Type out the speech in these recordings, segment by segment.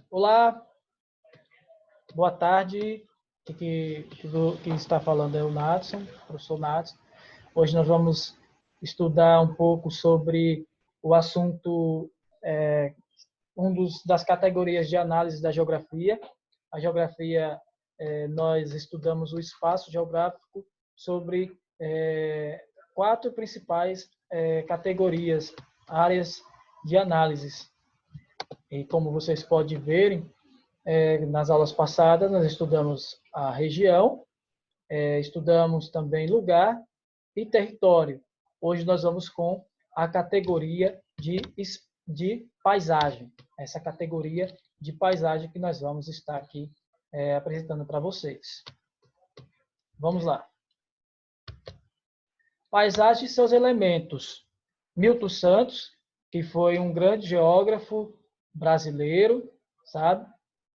Olá, boa tarde. Quem está falando é o Nadson, professor Nadson. Hoje nós vamos estudar um pouco sobre o assunto, das categorias de análise da geografia. A geografia, nós estudamos o espaço geográfico sobre 4 principais categorias, áreas de análise. E como vocês podem ver, nas aulas passadas, nós estudamos a região, estudamos também lugar e território. Hoje nós vamos com a categoria de paisagem. Essa categoria de paisagem que nós vamos estar aqui apresentando para vocês. Vamos lá. Paisagem e seus elementos. Milton Santos, que foi um grande geógrafo brasileiro, sabe?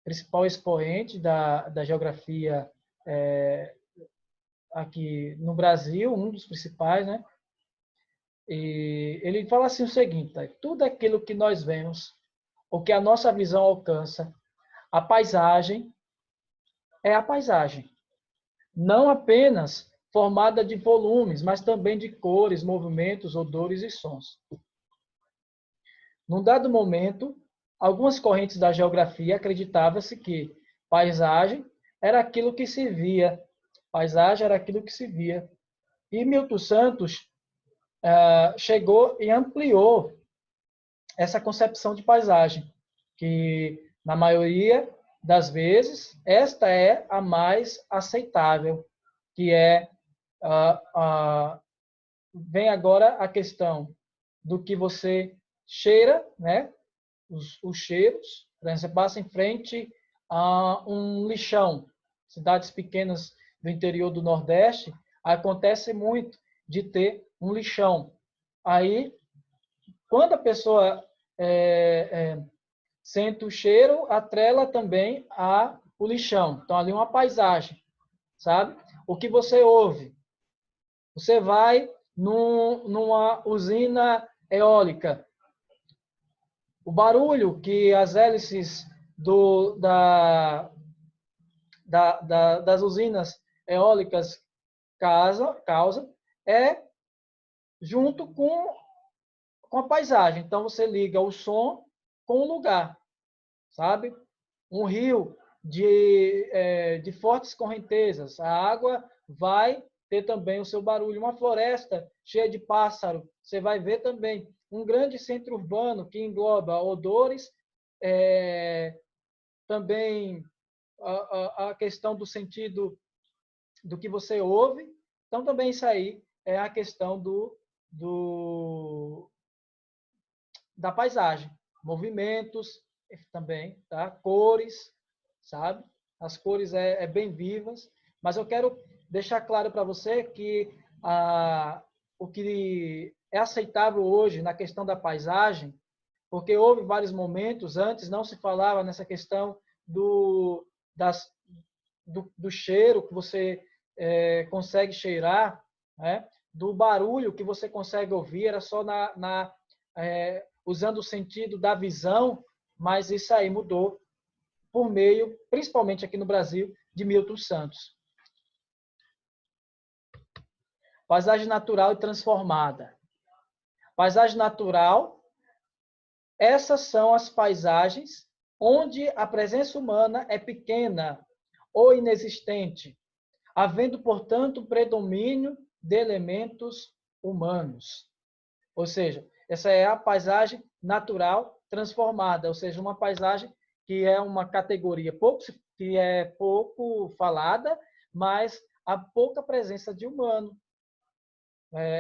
Principal expoente da geografia aqui no Brasil, um dos principais, né? E ele fala assim o seguinte: tudo aquilo que nós vemos, o que a nossa visão alcança, a paisagem é a paisagem, não apenas formada de volumes, mas também de cores, movimentos, odores e sons. Num dado momento, algumas correntes da geografia acreditavam-se que paisagem era aquilo que se via. Paisagem era aquilo que se via. E Milton Santos chegou e ampliou essa concepção de paisagem, que, na maioria das vezes, esta é a mais aceitável, que vem agora a questão do que você cheira, né? Os cheiros. Por exemplo, você passa em frente a um lixão. Cidades pequenas do interior do Nordeste, acontece muito de ter um lixão. Aí, quando a pessoa sente o cheiro, atrela também o lixão. Então, ali uma paisagem, sabe? O que você ouve? Você vai numa usina eólica. O barulho que as hélices das usinas eólicas causam é junto com a paisagem. Então, você liga o som com o lugar, sabe? Um rio de fortes correntezas, a água vai ter também o seu barulho. Uma floresta cheia de pássaro, você vai ver também. Um grande centro urbano que engloba odores, também a questão do sentido do que você ouve. Então, também isso aí é a questão da paisagem. Movimentos também, tá? Cores, sabe? As cores bem vivas. Mas eu quero deixar claro para você que o que é aceitável hoje na questão da paisagem, porque houve vários momentos, antes não se falava nessa questão do cheiro que você consegue cheirar, né? Do barulho que você consegue ouvir, era só usando o sentido da visão, mas isso aí mudou por meio, principalmente aqui no Brasil, de Milton Santos. Paisagem natural e transformada. Paisagem natural, essas são as paisagens onde a presença humana é pequena ou inexistente, havendo, portanto, predomínio de elementos humanos. Ou seja, essa é a paisagem natural transformada, ou seja, uma paisagem que é uma categoria que é pouco falada, mas há pouca presença de humano.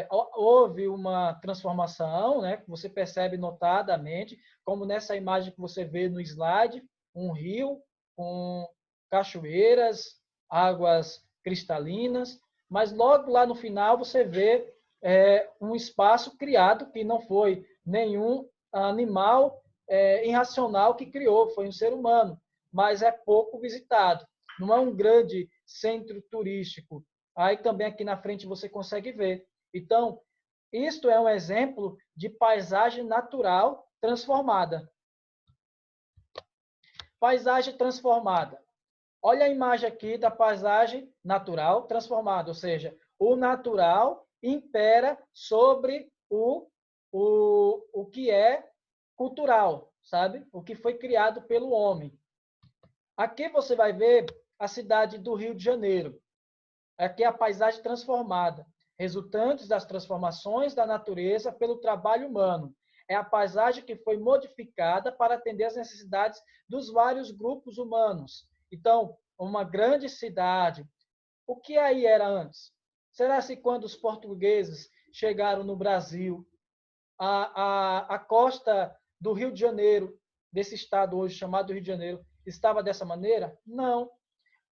Houve uma transformação, né, que você percebe notadamente, como nessa imagem que você vê no slide, um rio com cachoeiras, águas cristalinas, mas logo lá no final você vê um espaço criado que não foi nenhum animal irracional que criou, foi um ser humano, mas é pouco visitado. Não é um grande centro turístico. Aí também aqui na frente você consegue ver. Então, isto é um exemplo de paisagem natural transformada. Paisagem transformada. Olha a imagem aqui da paisagem natural transformada, ou seja, o natural impera sobre o que é cultural, sabe? O que foi criado pelo homem. Aqui você vai ver a cidade do Rio de Janeiro. Aqui é a paisagem transformada, resultantes das transformações da natureza pelo trabalho humano. É a paisagem que foi modificada para atender às necessidades dos vários grupos humanos. Então, uma grande cidade. O que aí era antes? Será que quando os portugueses chegaram no Brasil, a costa do Rio de Janeiro, desse estado hoje chamado Rio de Janeiro, estava dessa maneira? Não.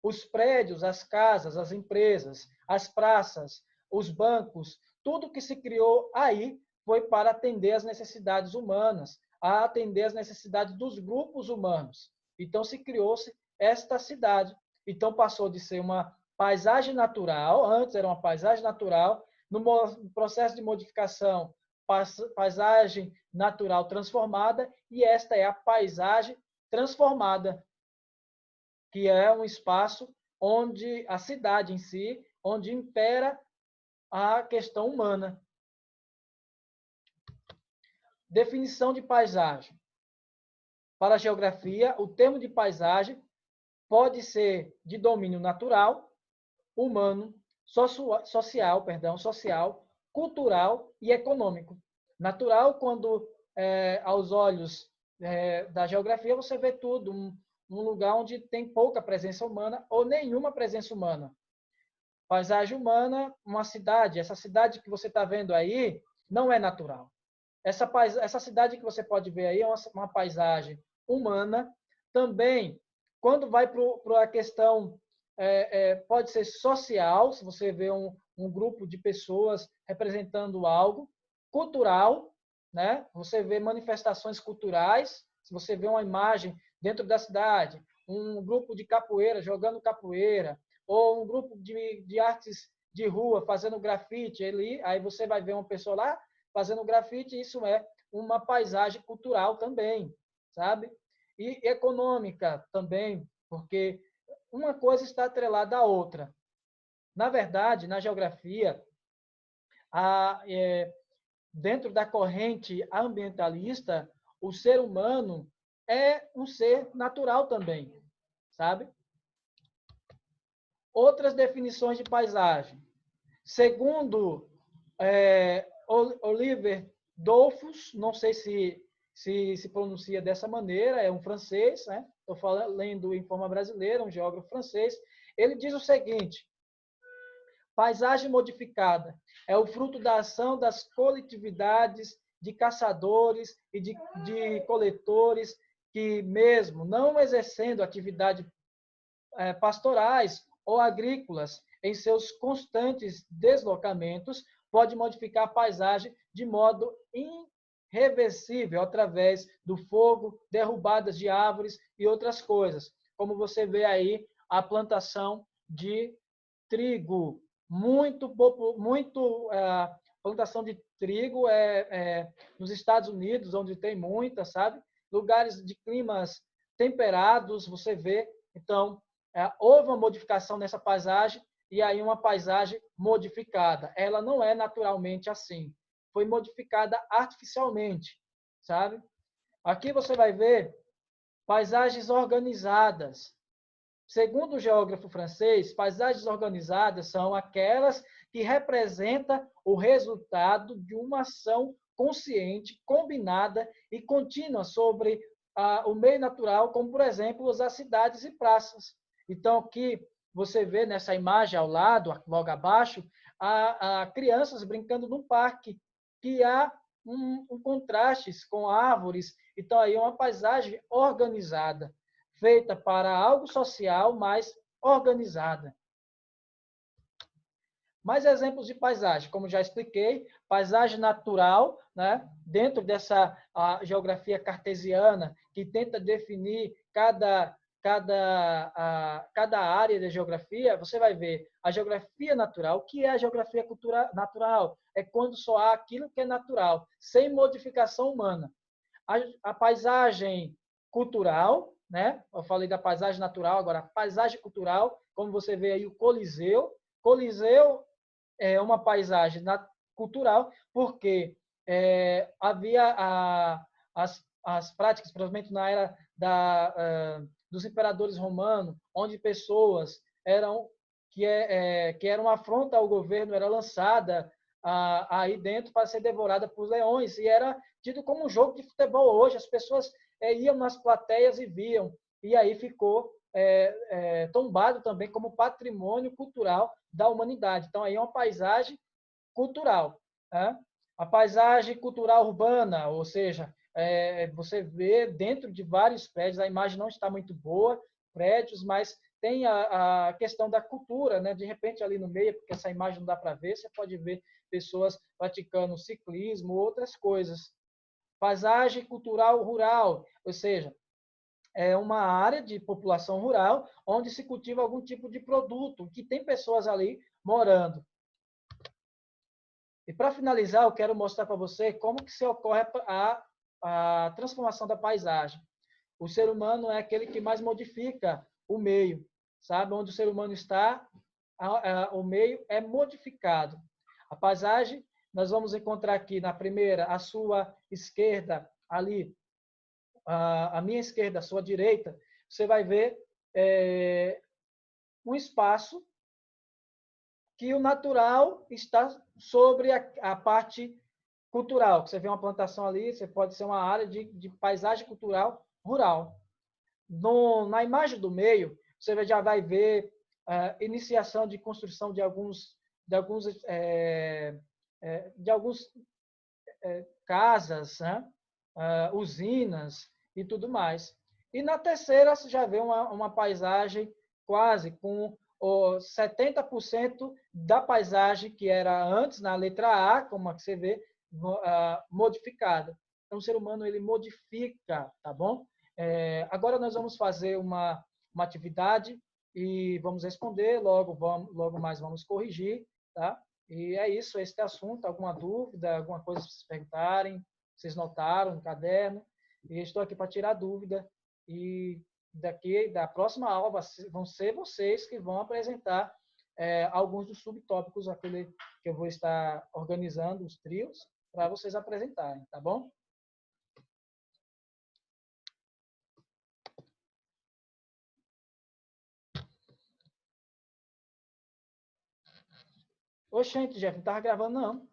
Os prédios, as casas, as empresas, as praças, os bancos, tudo que se criou aí foi para atender às necessidades humanas, a atender às necessidades dos grupos humanos. Então, se criou-se esta cidade. Então, passou de ser uma paisagem natural, antes era uma paisagem natural, no processo de modificação, paisagem natural transformada, e esta é a paisagem transformada, que é um espaço onde a cidade em si, onde impera a questão humana. Definição de paisagem. Para a geografia, o termo de paisagem pode ser de domínio natural, humano, social, cultural e econômico. Natural, quando aos olhos da geografia você vê tudo, um lugar onde tem pouca presença humana ou nenhuma presença humana. Paisagem humana, uma cidade. Essa cidade que você está vendo aí não é natural. Essa cidade que você pode ver aí é uma paisagem humana. Também, quando vai para a questão, pode ser social, se você vê um grupo de pessoas representando algo. Cultural, né? Você vê manifestações culturais, se você vê uma imagem dentro da cidade, um grupo de capoeira jogando capoeira, ou um grupo de artes de rua fazendo grafite, aí você vai ver uma pessoa lá fazendo grafite, isso é uma paisagem cultural também, sabe? E econômica também, porque uma coisa está atrelada à outra. Na verdade, na geografia, dentro da corrente ambientalista, o ser humano é um ser natural também, sabe? Outras definições de paisagem. Segundo Olivier Dolphus, não sei se pronuncia dessa maneira, é um francês, né? Estou lendo em forma brasileira, um geógrafo francês. Ele diz o seguinte: paisagem modificada é o fruto da ação das coletividades de caçadores e de coletores que, mesmo não exercendo atividades pastorais ou agrícolas, em seus constantes deslocamentos, pode modificar a paisagem de modo irreversível através do fogo, derrubadas de árvores e outras coisas. Como você vê aí, a plantação de trigo, plantação de trigo nos Estados Unidos, onde tem muita, sabe? Lugares de climas temperados, você vê. Então, houve uma modificação nessa paisagem e aí uma paisagem modificada. Ela não é naturalmente assim. Foi modificada artificialmente, sabe? Aqui você vai ver paisagens organizadas. Segundo o geógrafo francês, paisagens organizadas são aquelas que representam o resultado de uma ação consciente, combinada e contínua sobre o meio natural, como, por exemplo, as cidades e praças. Então, aqui você vê nessa imagem ao lado, logo abaixo, crianças brincando num parque, que há um contraste com árvores. Então, aí é uma paisagem organizada, feita para algo social, mas organizada. Mais exemplos de paisagem, como já expliquei, paisagem natural, né? Dentro dessa geografia cartesiana, que tenta definir cada cada área da geografia, você vai ver a geografia natural. O que é a geografia natural? É quando só há aquilo que é natural, sem modificação humana. A paisagem cultural, né? Eu falei da paisagem natural, agora a paisagem cultural, como você vê aí o Coliseu. Coliseu é uma paisagem cultural, porque havia as práticas, provavelmente na era dos imperadores romanos, onde pessoas que eram uma afronta ao governo era lançada aí dentro para ser devorada por leões, e era tido como um jogo de futebol hoje. As pessoas iam nas plateias e viam, e aí ficou tombado também como patrimônio cultural da humanidade. Então, aí é uma paisagem cultural. Né? A paisagem cultural urbana, ou seja, você vê dentro de vários prédios, a imagem não está muito boa, prédios, mas tem a questão da cultura, né? De repente ali no meio, porque essa imagem não dá para ver, você pode ver pessoas praticando ciclismo, outras coisas. Paisagem cultural rural, ou seja, é uma área de população rural onde se cultiva algum tipo de produto, que tem pessoas ali morando. E para finalizar, eu quero mostrar para você como que se ocorre a transformação da paisagem. O ser humano é aquele que mais modifica o meio, sabe? Onde o ser humano está, o meio é modificado. A paisagem, nós vamos encontrar aqui na primeira, a sua esquerda, ali, a minha esquerda, a sua direita, você vai ver um espaço que o natural está sobre a parte cultural. Você vê uma plantação ali, você pode ser uma área de paisagem cultural rural. Na imagem do meio, você já vai ver iniciação de construção de alguns casas, né? Usinas e tudo mais. E na terceira, você já vê uma paisagem quase com 70% da paisagem que era antes, na letra A, como você vê, modificada. Então, o ser humano ele modifica, tá bom? Agora nós vamos fazer uma atividade e vamos responder, logo mais vamos corrigir, tá? E é isso, esse assunto. Alguma dúvida, alguma coisa para vocês perguntarem, vocês notaram no caderno, e estou aqui para tirar dúvida. E da próxima aula vão ser vocês que vão apresentar alguns dos subtópicos, aquele que eu vou estar organizando, os trios, para vocês apresentarem, tá bom? Oxente, Jeff, não estava gravando, não.